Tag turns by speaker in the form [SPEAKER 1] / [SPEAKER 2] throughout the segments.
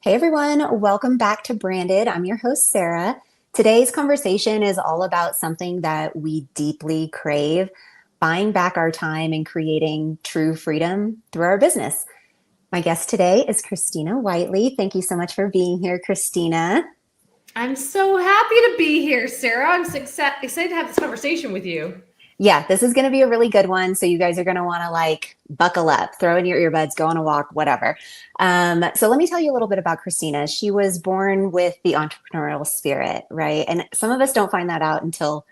[SPEAKER 1] Hey everyone, welcome back to Branded. I'm your host, Sarah. Today's conversation is all about something that we deeply crave, buying back our time and creating true freedom through our business. My guest today is Christina Whiteley. Thank you so much for being here, Christina.
[SPEAKER 2] I'm so happy to be here, Sarah. I'm so excited to have this conversation with you.
[SPEAKER 1] Yeah, this is going to be a really good one. So you guys are going to want to buckle up, throw in your earbuds, go on a walk, whatever. So let me tell you a little bit about Christina. She was born with the entrepreneurial spirit, right? And some of us don't find that out until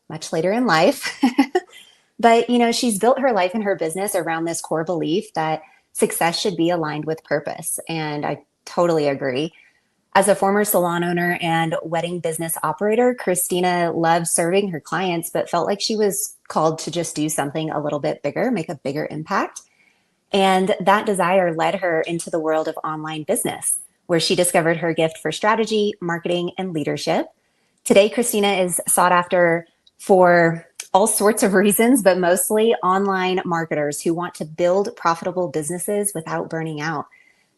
[SPEAKER 1] much later in life. But, she's built her life and her business around this core belief that success should be aligned with purpose. And I totally agree. As a former salon owner and wedding business operator, Christina loved serving her clients, but felt like she was called to just do something a little bit bigger, make a bigger impact. And that desire led her into the world of online business, where she discovered her gift for strategy, marketing, and leadership. Today, Christina is sought after for all sorts of reasons, but mostly online marketers who want to build profitable businesses without burning out.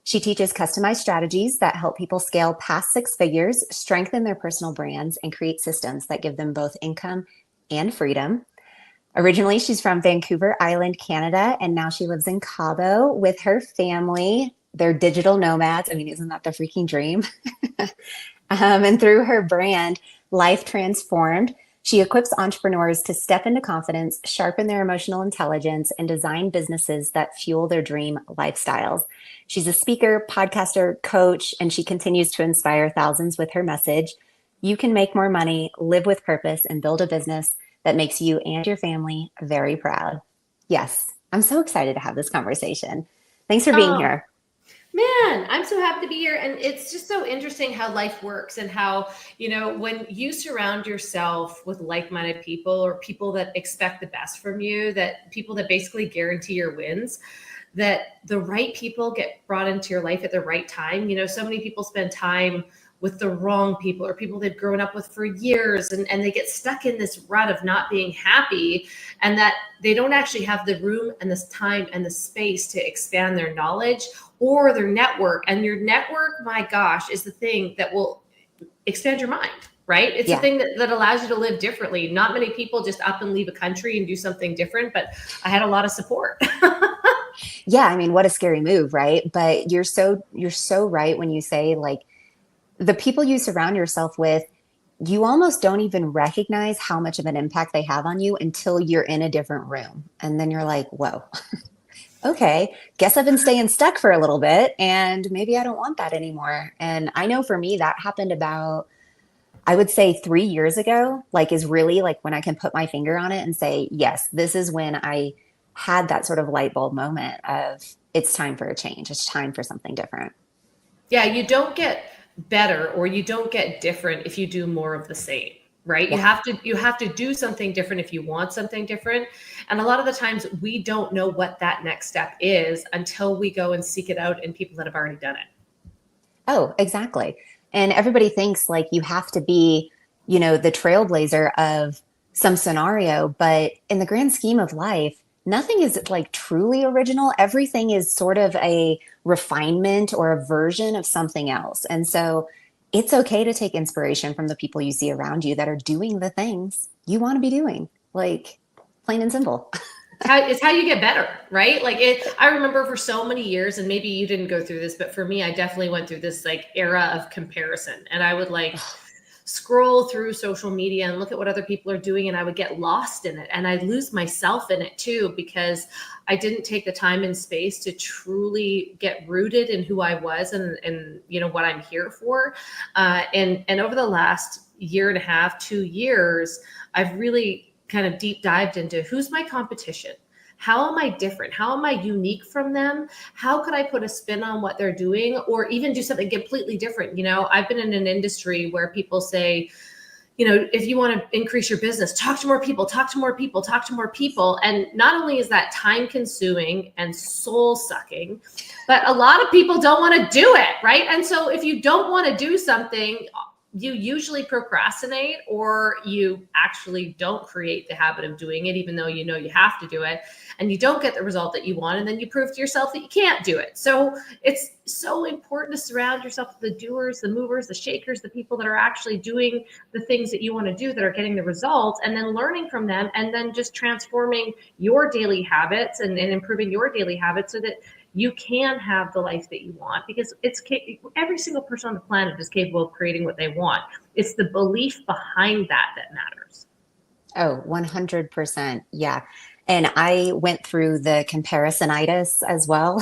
[SPEAKER 1] She teaches customized strategies that help people scale past six figures, strengthen their personal brands, and create systems that give them both income and freedom. Originally, she's from Vancouver Island, Canada, and now she lives in Cabo with her family. They're digital nomads. I mean, isn't that the freaking dream? And through her brand, Life Transformed, she equips entrepreneurs to step into confidence, sharpen their emotional intelligence, and design businesses that fuel their dream lifestyles. She's a speaker, podcaster, coach, and she continues to inspire thousands with her message. You can make more money, live with purpose, and build a business that makes you and your family very proud. Yes, I'm so excited to have this conversation. Thanks for being
[SPEAKER 2] Oh,
[SPEAKER 1] here.
[SPEAKER 2] man, I'm so happy to be here. And it's just so interesting how life works and how, when you surround yourself with like-minded people or people that expect the best from you, that people that basically guarantee your wins, that the right people get brought into your life at the right time. So many people spend time with the wrong people or people they've grown up with for years and they get stuck in this rut of not being happy and that they don't actually have the room and this time and the space to expand their knowledge or their network. And your network, my gosh, is the thing that will expand your mind, right? It's the
[SPEAKER 1] Yeah.
[SPEAKER 2] thing that allows you to live differently. Not many people just up and leave a country and do something different, but I had a lot of support.
[SPEAKER 1] Yeah, I mean, what a scary move, right? But you're so right when you say the people you surround yourself with, you almost don't even recognize how much of an impact they have on you until you're in a different room. And then you're like, whoa, okay, guess I've been staying stuck for a little bit and maybe I don't want that anymore. And I know for me, that happened about, I would say 3 years ago, is really when I can put my finger on it and say, yes, this is when I had that sort of light bulb moment of it's time for a change. It's time for something different.
[SPEAKER 2] Yeah, you don't get better or you don't get different if you do more of the same, right? You
[SPEAKER 1] Yeah.
[SPEAKER 2] have to do something different if you want something different. And a lot of the times we don't know what that next step is until we go and seek it out in people that have already done it.
[SPEAKER 1] Oh, exactly. And everybody thinks you have to be, the trailblazer of some scenario, but in the grand scheme of life, nothing is truly original. Everything is sort of a refinement or a version of something else. And so it's okay to take inspiration from the people you see around you that are doing the things you want to be doing, plain and simple.
[SPEAKER 2] It's how you get better, right? I remember for so many years, and maybe you didn't go through this, but for me, I definitely went through this era of comparison. And I would scroll through social media and look at what other people are doing, and I would get lost in it. And I'd lose myself in it too, because I didn't take the time and space to truly get rooted in who I was and what I'm here for. And over the last year and a half, 2 years, I've really kind of deep dived into who's my competition. How am I different? How am I unique from them? How could I put a spin on what they're doing or even do something completely different? I've been in an industry where people say, if you want to increase your business, talk to more people, talk to more people, talk to more people. And not only is that time consuming and soul sucking, but a lot of people don't want to do it, right? And so if you don't want to do something, you usually procrastinate, or you actually don't create the habit of doing it, even though you know you have to do it, and you don't get the result that you want. And then you prove to yourself that you can't do it. So it's so important to surround yourself with the doers, the movers, the shakers, the people that are actually doing the things that you want to do, that are getting the results, and then learning from them, and then just transforming your daily habits and improving your daily habits so that you can have the life that you want, because every single person on the planet is capable of creating what they want. It's the belief behind that that matters.
[SPEAKER 1] Oh, 100%. Yeah. And I went through the comparisonitis as well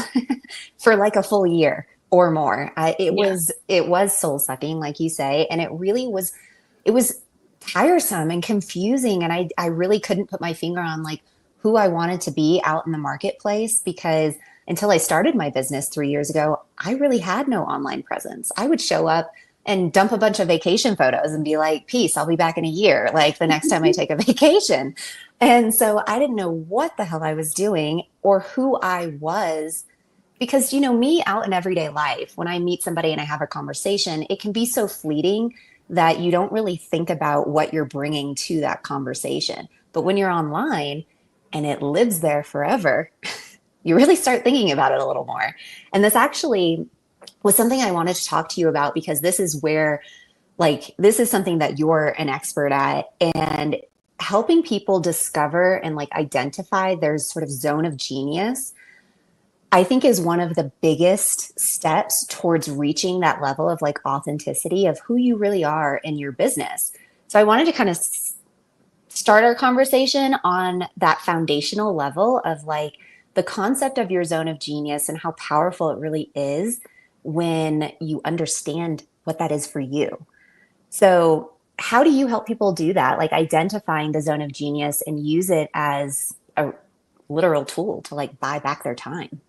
[SPEAKER 1] for like a full year or more.
[SPEAKER 2] Yeah.
[SPEAKER 1] It was soul sucking, like you say, and it was tiresome and confusing. And I really couldn't put my finger on like who I wanted to be out in the marketplace, because until I started my business 3 years ago, I really had no online presence. I would show up and dump a bunch of vacation photos and be like, peace, I'll be back in a year, like the next time I take a vacation. And so I didn't know what the hell I was doing or who I was, because, you know, me out in everyday life, when I meet somebody and I have a conversation, it can be so fleeting that you don't really think about what you're bringing to that conversation. But when you're online and it lives there forever, you really start thinking about it a little more. And this actually was something I wanted to talk to you about, because this is where, like, this is something that you're an expert at, and helping people discover and like identify their sort of zone of genius, I think is one of the biggest steps towards reaching that level of like authenticity of who you really are in your business. So I wanted to kind of start our conversation on that foundational level of like the concept of your zone of genius and how powerful it really is when you understand what that is for you. So, how do you help people do that? Like identifying the zone of genius and use it as a literal tool to like buy back their time?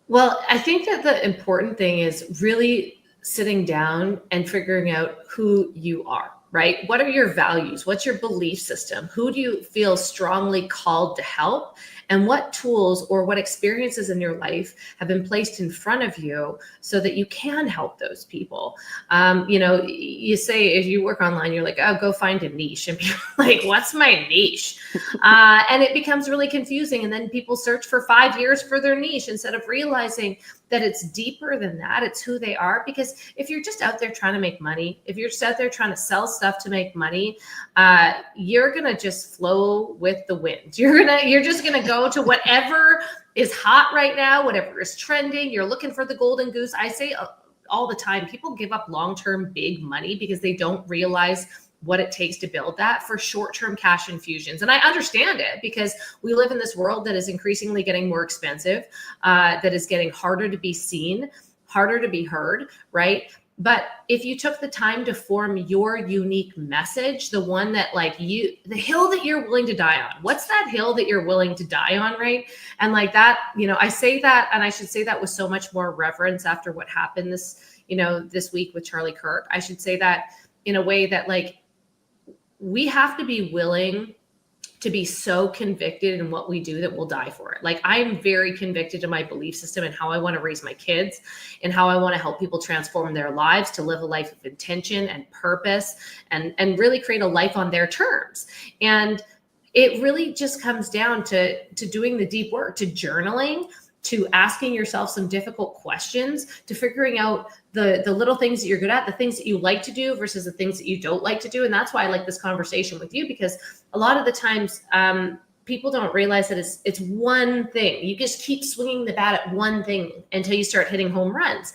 [SPEAKER 2] Well, I think that the important thing is really sitting down and figuring out who you are, right? What are your values? What's your belief system? Who do you feel strongly called to help? And what tools or what experiences in your life have been placed in front of you so that you can help those people? You say, if you work online, you're like, oh, go find a niche. And people are like, what's my niche? And it becomes really confusing. And then people search for 5 years for their niche instead of realizing that it's deeper than that. It's who they are. Because if you're just out there trying to make money, if you're just out there trying to sell stuff to make money, you're going to just flow with the wind. You're just going to go to whatever is hot right now, whatever is trending. You're looking for the golden goose. I say all the time, people give up long-term big money because they don't realize what it takes to build that for short-term cash infusions. And I understand it, because we live in this world that is increasingly getting more expensive, that is getting harder to be seen, harder to be heard, right? But if you took the time to form your unique message, the one that the hill that you're willing to die on, what's that hill that you're willing to die on, right? And like that, I say that, and I should say that with so much more reverence after what happened this week with Charlie Kirk. I should say that in a way that we have to be willing to be so convicted in what we do that we'll die for it. Like, I'm very convicted in my belief system and how I want to raise my kids and how I want to help people transform their lives to live a life of intention and purpose and really create a life on their terms. And it really just comes down to doing the deep work, to journaling, to asking yourself some difficult questions, to figuring out the little things that you're good at, the things that you like to do versus the things that you don't like to do. And that's why I like this conversation with you, because a lot of the times people don't realize that it's one thing. You just keep swinging the bat at one thing until you start hitting home runs.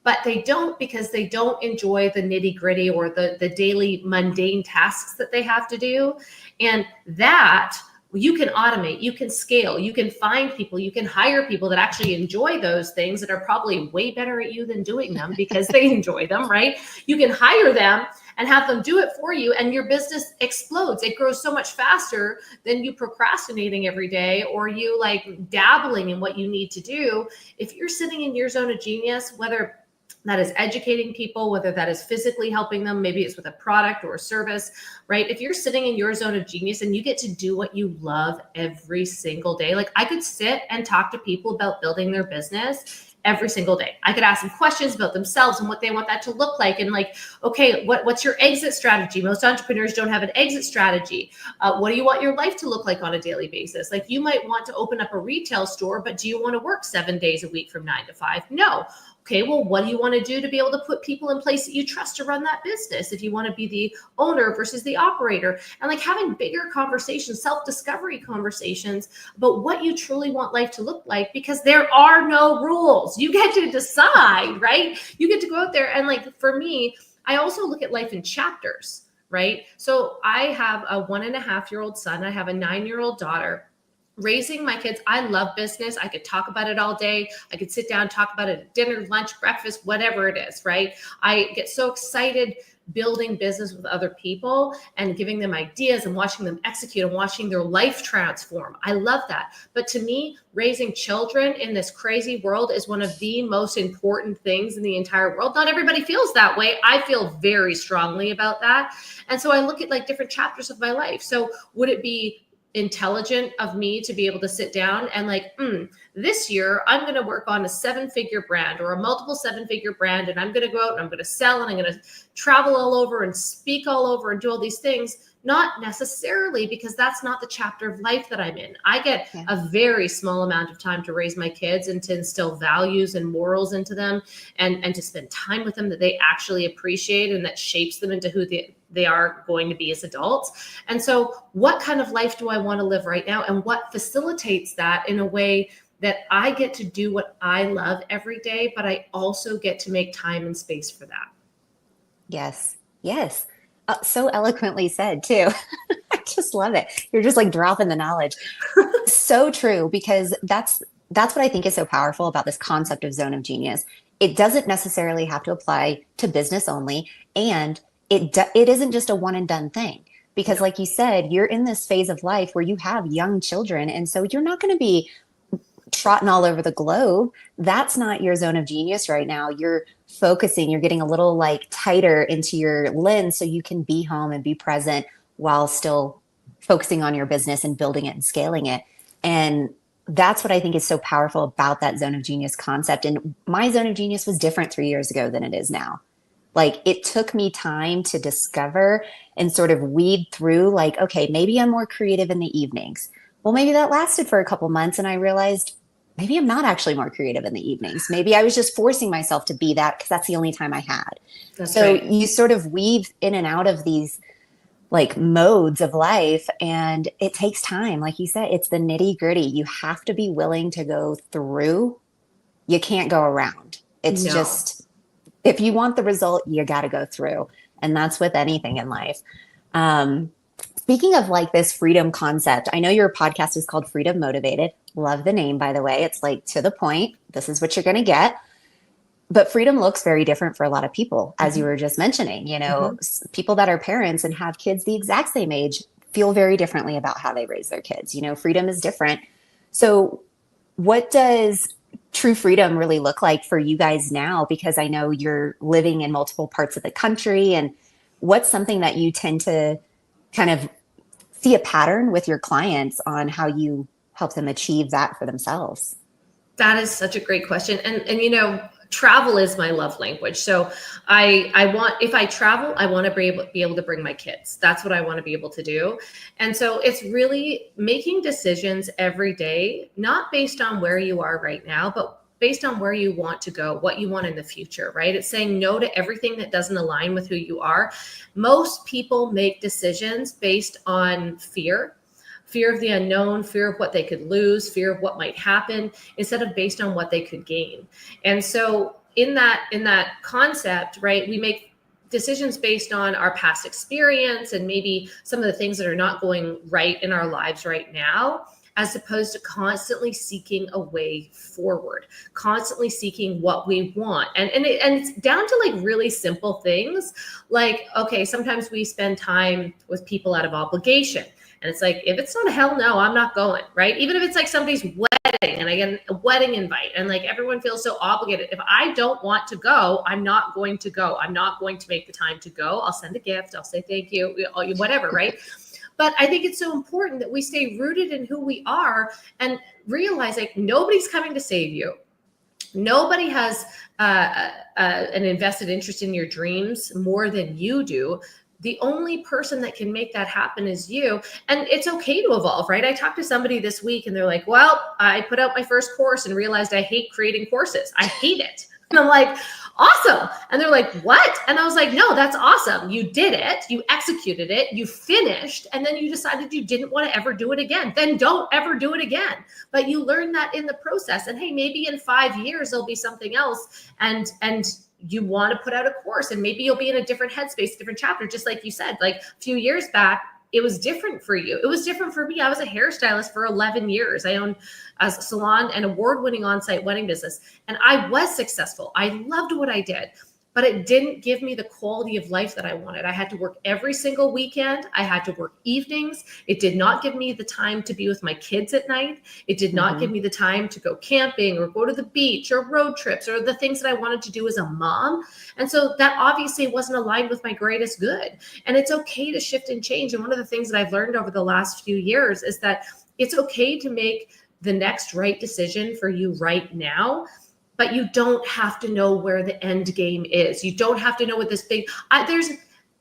[SPEAKER 2] But they don't, because they don't enjoy the nitty gritty or the daily mundane tasks that they have to do. And that you can automate, you can scale, you can find people, you can hire people that actually enjoy those things that are probably way better at you than doing them because they enjoy them, right? You can hire them and have them do it for you, and your business explodes. It grows so much faster than you procrastinating every day or you dabbling in what you need to do. If you're sitting in your zone of genius, whether that is educating people, whether that is physically helping them, maybe it's with a product or a service, right? If you're sitting in your zone of genius and you get to do what you love every single day, I could sit and talk to people about building their business every single day. I could ask them questions about themselves and what they want that to look like. And like, okay, what's your exit strategy? Most entrepreneurs don't have an exit strategy. What do you want your life to look like on a daily basis? Like, you might want to open up a retail store, but do you want to work 7 days a week from 9 to 5? No. Okay, well, what do you want to do to be able to put people in place that you trust to run that business? If you want to be the owner versus the operator, and like having bigger conversations, self-discovery conversations about what you truly want life to look like, because there are no rules. You get to decide, right? You get to go out there. And like, for me, I also look at life in chapters, right? So I have a 1.5-year-old son. I have a 9-year-old daughter. Raising my kids, I love business. I could talk about it all day. I could sit down, talk about it at dinner, lunch, breakfast, whatever it is, right? I get so excited building business with other people and giving them ideas and watching them execute and watching their life transform. I love that. But to me, raising children in this crazy world is one of the most important things in the entire world. Not everybody feels that way. I feel very strongly about that. And so I look at like different chapters of my life. So would it be intelligent of me to be able to sit down and like, this year I'm going to work on a 7-figure brand or a multiple 7-figure brand, and I'm going to go out and I'm going to sell and I'm going to travel all over and speak all over and do all these things? Not necessarily, because that's not the chapter of life that I'm in. I get a very small amount of time to raise my kids and to instill values and morals into them, and to spend time with them that they actually appreciate and that shapes them into who they are going to be as adults. And so what kind of life do I want to live right now? And what facilitates that in a way that I get to do what I love every day, but I also get to make time and space for that?
[SPEAKER 1] Yes. Yes. So eloquently said too. I just love it. You're just like dropping the knowledge. So true, because that's what I think is so powerful about this concept of zone of genius. It doesn't necessarily have to apply to business only, and it isn't just a one and done thing. Because like you said, you're in this phase of life where you have young children, and so you're not going to be trotting all over the globe. That's not your zone of genius right now. You're focusing, you're getting a little like tighter into your lens so you can be home and be present while still focusing on your business and building it and scaling it. And that's what I think is so powerful about that zone of genius concept. And my zone of genius was different 3 years ago than it is now. Like, it took me time to discover and sort of weed through, like, okay, maybe I'm more creative in the evenings. Well, maybe that lasted for a couple months and I realized maybe I'm not actually more creative in the evenings. Maybe I was just forcing myself to be that because that's the only time I had.
[SPEAKER 2] That's
[SPEAKER 1] so
[SPEAKER 2] right.
[SPEAKER 1] You sort of weave in and out of these like modes of life, and it takes time. Like you said, it's the nitty gritty. You have to be willing to go through. You can't go around. It's just, if you want the result, you got to go through. And that's with anything in life. Speaking of like this freedom concept, I know your podcast is called Freedom Motivated. Love the name, by the way. It's like to the point. This is what you're going to get. But freedom looks very different for a lot of people, as you were just mentioning. You know, people that are parents and have kids the exact same age feel very differently about how they raise their kids. You know, freedom is different. So what does true freedom really look like for you guys now? Because I know you're living in multiple parts of the country. And what's something that you tend to kind of see a pattern with your clients on how you help them achieve that for themselves?
[SPEAKER 2] That is such a great question. And you know, travel is my love language. So I want, if I travel, I want to be able to bring my kids. That's what I want to be able to do. And so it's really making decisions every day, not based on where you are right now, but based on where you want to go, what you want in the future, right? It's saying no to everything that doesn't align with who you are. Most people make decisions based on fear of the unknown, fear of what they could lose, fear of what might happen, instead of based on what they could gain. And so in that concept, right, we make decisions based on our past experience and maybe some of the things that are not going right in our lives right now, as opposed to constantly seeking a way forward, constantly seeking what we want. And it's down to like really simple things. Like, okay, sometimes we spend time with people out of obligation. And it's like, if it's not a hell no, I'm not going, right? Even if it's like somebody's wedding and I get a wedding invite and like everyone feels so obligated. If I don't want to go, I'm not going to go. I'm not going to make the time to go. I'll send a gift. I'll say thank you, whatever, right? But I think it's so important that we stay rooted in who we are and realize like nobody's coming to save you. Nobody has an invested interest in your dreams more than you do. The only person that can make that happen is you. And it's okay to evolve, right? I talked to somebody this week and they're like, well, I put out my first course and realized I hate creating courses. I hate it. And I'm like, awesome. And they're like, what? And I was like, no, that's awesome. You did it. You executed it. You finished. And then you decided you didn't want to ever do it again. Then don't ever do it again. But you learn that in the process. And hey, maybe in 5 years, there'll be something else. And you want to put out a course and maybe you'll be in a different headspace, different chapter, just like you said, like a few years back, it was different for you. It was different for me. I was a hairstylist for 11 years. I owned a salon and award-winning on-site wedding business. And I was successful. I loved what I did, but it didn't give me the quality of life that I wanted. I had to work every single weekend. I had to work evenings. It did not give me the time to be with my kids at night. It did not give me the time to go camping or go to the beach or road trips or the things that I wanted to do as a mom. And so that obviously wasn't aligned with my greatest good. And it's okay to shift and change. And one of the things that I've learned over the last few years is that it's okay to make the next right decision for you right now. But you don't have to know where the end game is. You don't have to know what this big, there's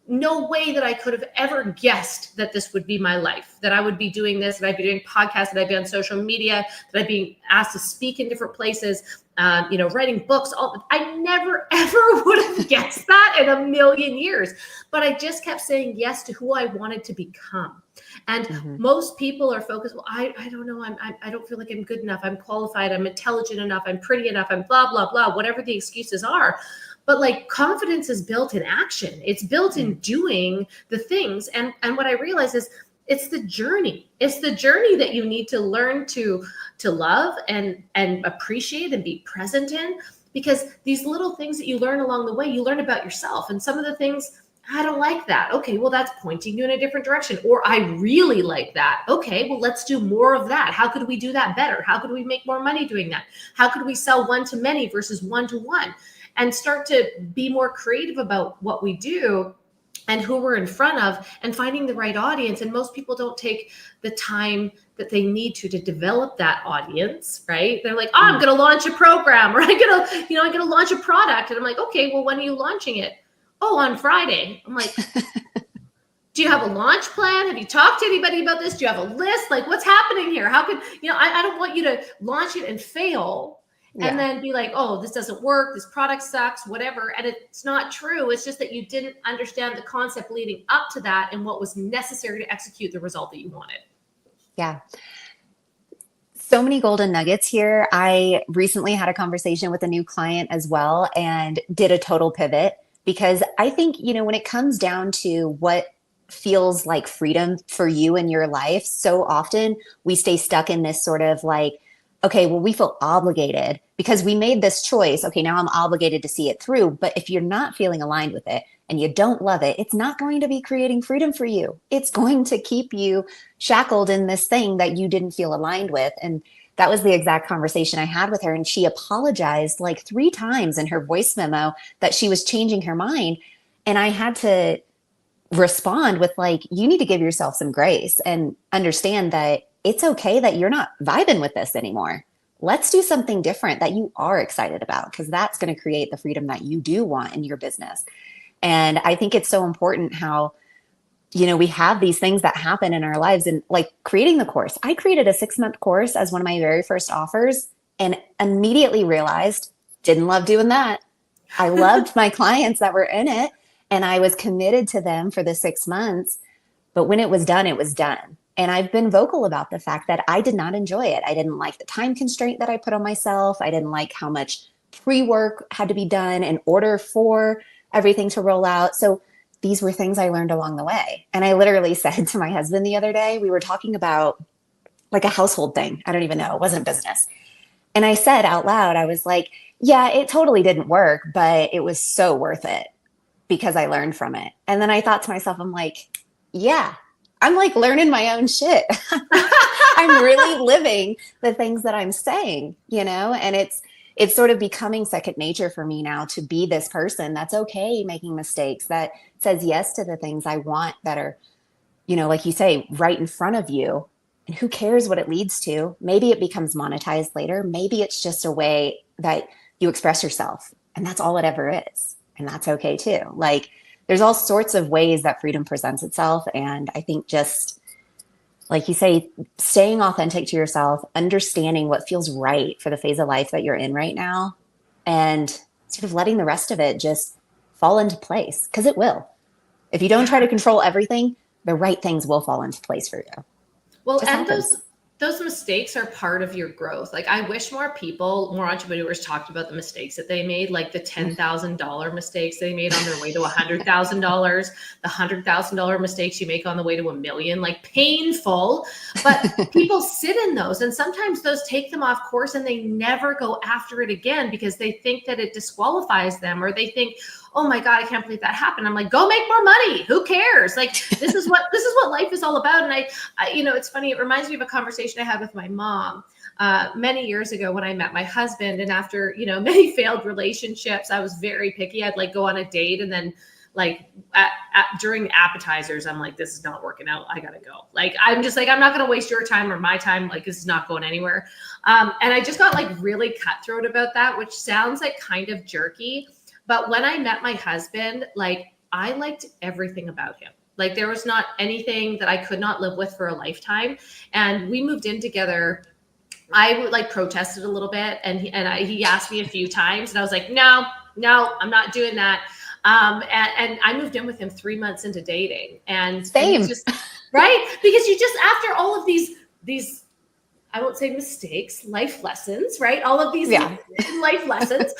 [SPEAKER 2] no way that I could have ever guessed that this would be my life, that I would be doing this, that I'd be doing podcasts, that I'd be on social media, that I'd be asked to speak in different places, writing books. I never, ever would have guessed that in a million years. But I just kept saying yes to who I wanted to become. And most people are focused, well, I don't know, I don't feel like I'm good enough, I'm qualified, I'm intelligent enough, I'm pretty enough, I'm blah, blah, blah, whatever the excuses are. But like confidence is built in action. It's built in doing the things. And what I realize is it's the journey. It's the journey that you need to learn to love and appreciate and be present in, because these little things that you learn along the way, you learn about yourself. And some of the things, I don't like that. Okay, well, that's pointing you in a different direction. Or I really like that. Okay, well, let's do more of that. How could we do that better? How could we make more money doing that? How could we sell one to many versus one to one? And start to be more creative about what we do and who we're in front of and finding the right audience. And most people don't take the time that they need to develop that audience, right? They're like, oh, I'm going to launch a program, or I'm going to launch a product. And I'm like, okay, well, when are you launching it? Oh, on Friday. I'm like, do you have a launch plan? Have you talked to anybody about this? Do you have a list? Like, what's happening here? How could, I don't want you to launch it and fail and then be like, oh, this doesn't work. This product sucks, whatever. And it's not true. It's just that you didn't understand the concept leading up to that and what was necessary to execute the result that you wanted.
[SPEAKER 1] Yeah. So many golden nuggets here. I recently had a conversation with a new client as well and did a total pivot. Because I think, when it comes down to what feels like freedom for you in your life, so often we stay stuck in this sort of like, okay, well, we feel obligated because we made this choice. Okay, now I'm obligated to see it through. But if you're not feeling aligned with it and you don't love it, it's not going to be creating freedom for you. It's going to keep you shackled in this thing that you didn't feel aligned with. And that was the exact conversation I had with her. And she apologized like 3 times in her voice memo that she was changing her mind. And I had to respond with like, you need to give yourself some grace and understand that it's okay that you're not vibing with this anymore. Let's do something different that you are excited about, because that's going to create the freedom that you do want in your business. And I think it's so important how we have these things that happen in our lives, and like creating the course. I created a 6-month course as one of my very first offers and immediately realized didn't love doing that. I loved my clients that were in it and I was committed to them for the 6 months. But when it was done, it was done. And I've been vocal about the fact that I did not enjoy it. I didn't like the time constraint that I put on myself. I didn't like how much pre-work had to be done in order for everything to roll out. So these were things I learned along the way. And I literally said to my husband the other day, we were talking about like a household thing. I don't even know. It wasn't business. And I said out loud, I was like, yeah, it totally didn't work, but it was so worth it because I learned from it. And then I thought to myself, I'm like, yeah, I'm like learning my own shit. I'm really living the things that I'm saying, and it's sort of becoming second nature for me now to be this person that's okay making mistakes, that says yes to the things I want that are, like you say, right in front of you. And who cares what it leads to? Maybe it becomes monetized later. Maybe it's just a way that you express yourself. And that's all it ever is. And that's okay too. Like there's all sorts of ways that freedom presents itself. And I think just like you say, staying authentic to yourself, understanding what feels right for the phase of life that you're in right now, and sort of letting the rest of it just fall into place because it will. If you don't try to control everything, the right things will fall into place for you.
[SPEAKER 2] Well,
[SPEAKER 1] Just
[SPEAKER 2] and
[SPEAKER 1] happens.
[SPEAKER 2] those mistakes are part of your growth. Like I wish more people, more entrepreneurs talked about the mistakes that they made, like the $10,000 mistakes they made on their way to $100,000, the $100,000 mistakes you make on the way to $1 million, like painful, but people sit in those and sometimes those take them off course and they never go after it again because they think that it disqualifies them, or they think, oh my God, I can't believe that happened. I'm like, go make more money. Who cares? Like, this is what life is all about. And I it's funny. It reminds me of a conversation I had with my mom many years ago when I met my husband. And after, many failed relationships, I was very picky. I'd like go on a date and then like during appetizers, I'm like, this is not working out. I gotta go. Like, I'm just like, I'm not going to waste your time or my time. Like, this is not going anywhere. And I just got like really cutthroat about that, which sounds like kind of jerky. But when I met my husband, like I liked everything about him. Like there was not anything that I could not live with for a lifetime. And we moved in together. I would like protested a little bit, and he asked me a few times, and I was like, no, I'm not doing that. And I moved in with him 3 months into dating, and
[SPEAKER 1] Same.
[SPEAKER 2] he's just right because you just after all of these I won't say mistakes, life lessons, right? All of these life lessons.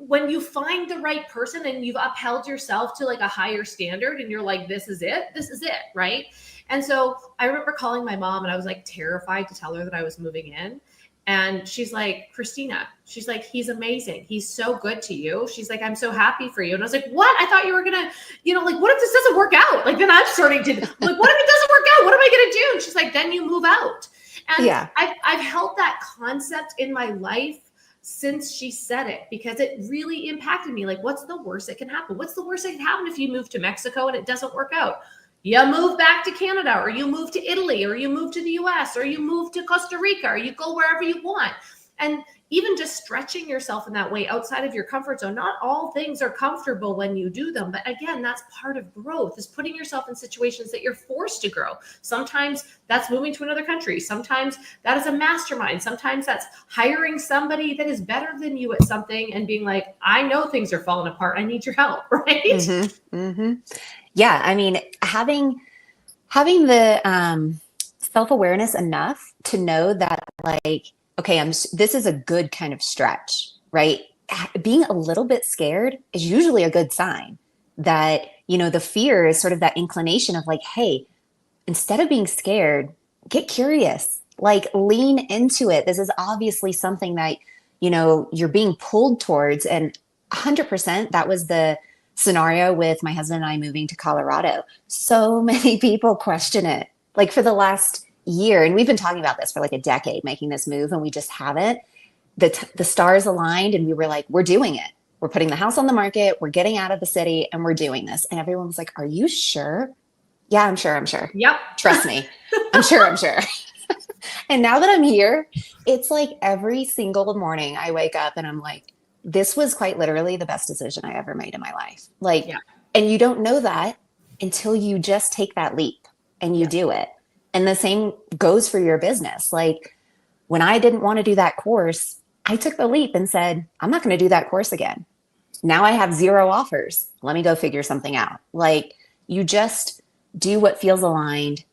[SPEAKER 2] When you find the right person and you've upheld yourself to like a higher standard and you're like, this is it, right? And so I remember calling my mom and I was like terrified to tell her that I was moving in. And she's like, Christina, she's like, he's amazing. He's so good to you. She's like, I'm so happy for you. And I was like, what? I thought you were going to, like, what if this doesn't work out? Like, then I'm starting to, like, what if it doesn't work out? What am I going to do? And she's like, then you move out. And I've held that concept in my life since she said it because it really impacted me. Like, what's the worst that can happen? What's the worst that can happen if you move to Mexico and it doesn't work out? You move back to Canada, or you move to Italy, or you move to the US, or you move to Costa Rica, or you go wherever you want. And even just stretching yourself in that way outside of your comfort zone, not all things are comfortable when you do them. But again, that's part of growth, is putting yourself in situations that you're forced to grow. Sometimes that's moving to another country. Sometimes that is a mastermind. Sometimes that's hiring somebody that is better than you at something and being like, I know things are falling apart. I need your help, right?
[SPEAKER 1] Mm-hmm. Mm-hmm. Yeah. I mean, having the self-awareness enough to know that like, okay, this is a good kind of stretch, right? Being a little bit scared is usually a good sign that, the fear is sort of that inclination of like, hey, instead of being scared, get curious, like lean into it. This is obviously something that, you're being pulled towards. And 100% that was the scenario with my husband and I moving to Colorado. So many people question it, like for the last year. And we've been talking about this for like a decade, making this move, and we just haven't. The stars aligned and we were like, we're doing it. We're putting the house on the market. We're getting out of the city and we're doing this. And everyone was like, are you sure? Yeah, I'm sure.
[SPEAKER 2] Yep.
[SPEAKER 1] Trust me. I'm sure. And now that I'm here, it's like every single morning I wake up and I'm like, this was quite literally the best decision I ever made in my life. Like, and you don't know that until you just take that leap and you do it. And the same goes for your business. Like when I didn't want to do that course, I took the leap and said, I'm not going to do that course again. Now I have 0 offers. Let me go figure something out. Like you just do what feels aligned,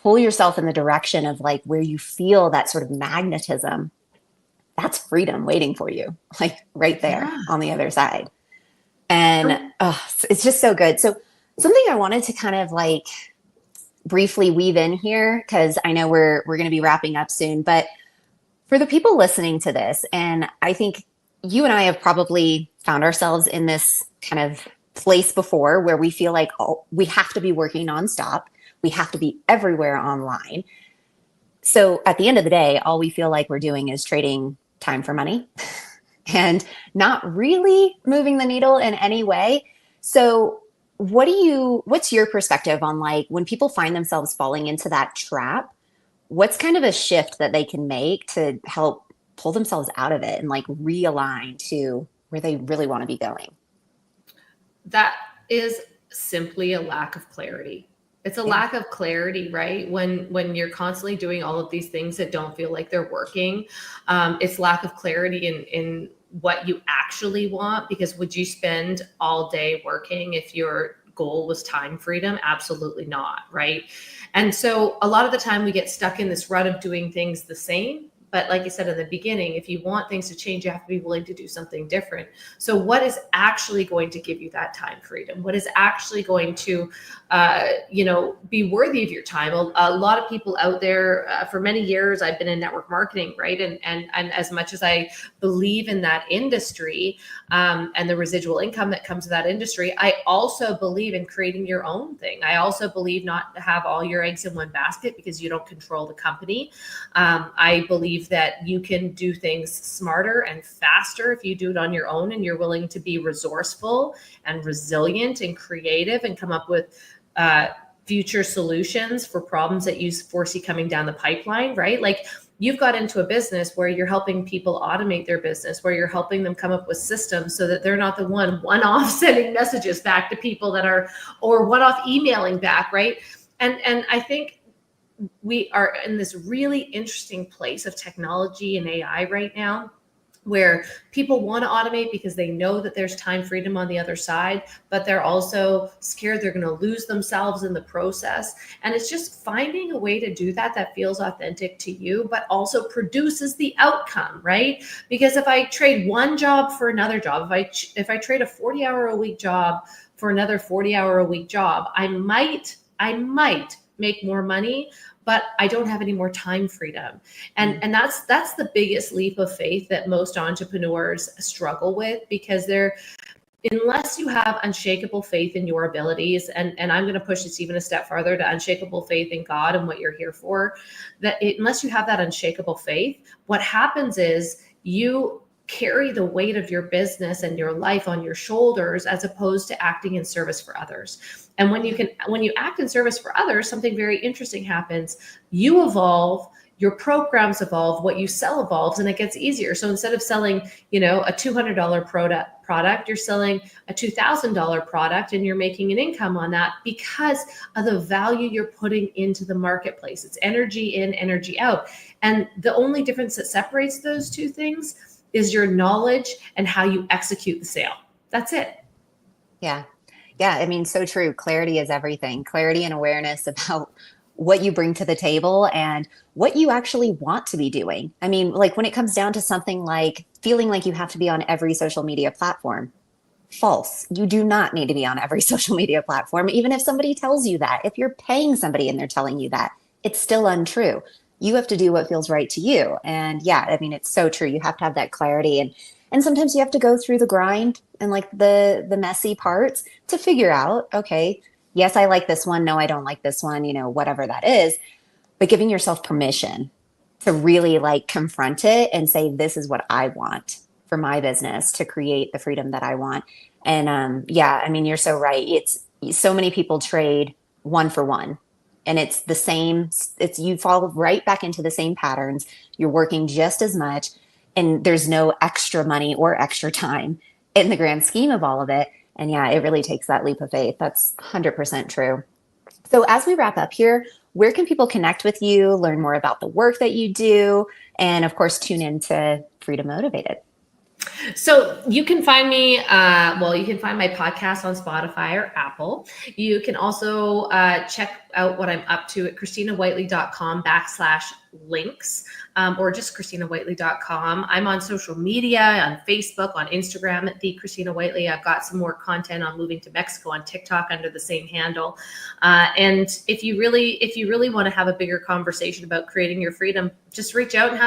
[SPEAKER 1] pull yourself in the direction of like where you feel that sort of magnetism. That's freedom waiting for you, like right there on the other side. And it's just so good. So something I wanted to kind of like briefly weave in here, because I know we're going to be wrapping up soon, but for the people listening to this, and I think you and I have probably found ourselves in this kind of place before where we feel like, oh, we have to be working nonstop. We have to be everywhere online. So at the end of the day, all we feel like we're doing is trading time for money and not really moving the needle in any way. So what's your perspective on like when people find themselves falling into that trap? What's kind of a shift that they can make to help pull themselves out of it and like realign to where they really want to be going?
[SPEAKER 2] That is simply a lack of clarity. It's a
[SPEAKER 1] Yeah.
[SPEAKER 2] lack of clarity, right? When you're constantly doing all of these things that don't feel like they're working, it's lack of clarity in what you actually want. Because would you spend all day working if your goal was time freedom? Absolutely not, right? And so a lot of the time we get stuck in this rut of doing things the same. But like I said in the beginning, if you want things to change, you have to be willing to do something different. So what is actually going to give you that time freedom? What is actually going to, be worthy of your time? A lot of people out there, for many years, I've been in network marketing, right? And as much as I believe in that industry, and the residual income that comes with that industry, I also believe in creating your own thing. I also believe not to have all your eggs in one basket because you don't control the company. I believe that you can do things smarter and faster if you do it on your own and you're willing to be resourceful and resilient and creative and come up with future solutions for problems that you foresee coming down the pipeline, right? Like you've got into a business where you're helping people automate their business, where you're helping them come up with systems so that they're not the one-off sending messages back to people that are, or one-off emailing back, right? And I think we are in this really interesting place of technology and AI right now, where people want to automate because they know that there's time freedom on the other side, but they're also scared they're going to lose themselves in the process. And it's just finding a way to do that that feels authentic to you, but also produces the outcome, right? Because if I trade one job for another job, if I trade a 40-hour-a-week job for another 40-hour-a-week job, I might make more money, but I don't have any more time freedom. And that's the biggest leap of faith that most entrepreneurs struggle with, because unless you have unshakable faith in your abilities, and I'm going to push this even a step farther to unshakable faith in God and what you're here for, unless you have that unshakable faith, what happens is you carry the weight of your business and your life on your shoulders, as opposed to acting in service for others. And when you act in service for others, something very interesting happens. You evolve, your programs evolve, what you sell evolves, and it gets easier. So instead of selling, a $200 product, you're selling a $2,000 product, and you're making an income on that because of the value you're putting into the marketplace. It's energy in, energy out. And the only difference that separates those two things is your knowledge and how you execute the sale. That's it.
[SPEAKER 1] Yeah. Yeah. I mean, so true. Clarity is everything. Clarity and awareness about what you bring to the table and what you actually want to be doing. I mean, like when it comes down to something like feeling like you have to be on every social media platform, false. You do not need to be on every social media platform, even if somebody tells you that. If you're paying somebody and they're telling you that, it's still untrue. You have to do what feels right to you. And yeah, I mean, it's so true. You have to have that clarity, and sometimes you have to go through the grind and like the messy parts to figure out, okay, yes, I like this one. No, I don't like this one, whatever that is. But giving yourself permission to really like confront it and say, this is what I want for my business to create the freedom that I want. And yeah, I mean, you're so right. It's so many people trade one for one, and it's the same. You fall right back into the same patterns. You're working just as much, and there's no extra money or extra time in the grand scheme of all of it. And yeah, it really takes that leap of faith. That's 100% true. So as we wrap up here, where can people connect with you, learn more about the work that you do, and of course, tune into Freedom Motivated?
[SPEAKER 2] So you can find me, you can find my podcast on Spotify or Apple. You can also check out what I'm up to at ChristinaWhiteley.com/links, or just ChristinaWhiteley.com. I'm on social media, on Facebook, on Instagram at the Christina Whiteley. I've got some more content on moving to Mexico on TikTok under the same handle. And if you really want to have a bigger conversation about creating your freedom, just reach out and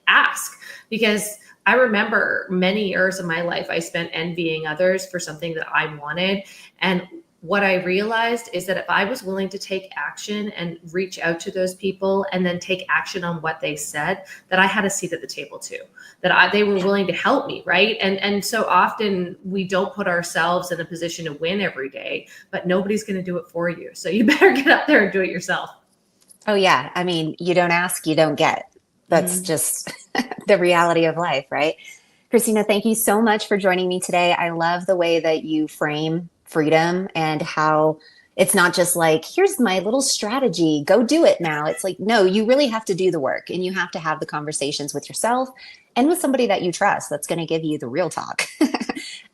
[SPEAKER 2] ask, because I remember many years of my life I spent envying others for something that I wanted. And what I realized is that if I was willing to take action and reach out to those people and then take action on what they said, that I had a seat at the table too, they were willing to help me, right? And so often we don't put ourselves in a position to win every day, but nobody's going to do it for you. So you better get up there and do it yourself.
[SPEAKER 1] Oh yeah. I mean, you don't ask, you don't get. That's just the reality of life, right? Christina, thank you so much for joining me today. I love the way that you frame freedom and how it's not just like, here's my little strategy, go do it now. It's like, no, you really have to do the work and you have to have the conversations with yourself and with somebody that you trust that's going to give you the real talk.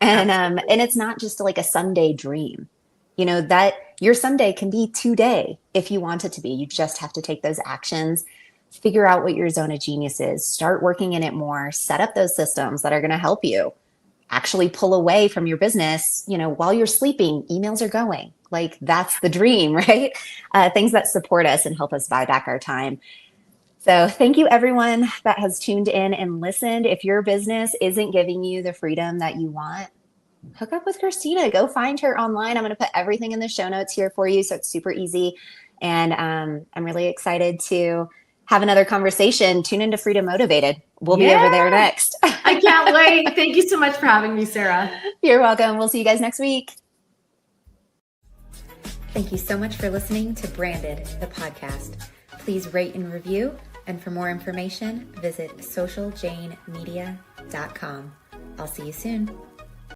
[SPEAKER 1] And it's not just like a Sunday dream. You know, that your Sunday can be today if you want it to be. You just have to take those actions, figure out what your zone of genius is, start working in it more, set up those systems that are going to help you actually pull away from your business. You know, while you're sleeping, emails are going. Like, that's the dream, right? Things that support us and help us buy back our time. So thank you, everyone that has tuned in and listened. If your business isn't giving you the freedom that you want, hook up with Christina. Go find her online. I'm going to put everything in the show notes here for you, so it's super easy. And I'm really excited to have another conversation. Tune into Freedom Motivated. We'll be over there next.
[SPEAKER 2] I can't wait. Thank you so much for having me, Sarah.
[SPEAKER 1] You're welcome. We'll see you guys next week. Thank you so much for listening to Branded, the podcast. Please rate and review. And for more information, visit socialjanemedia.com. I'll see you soon.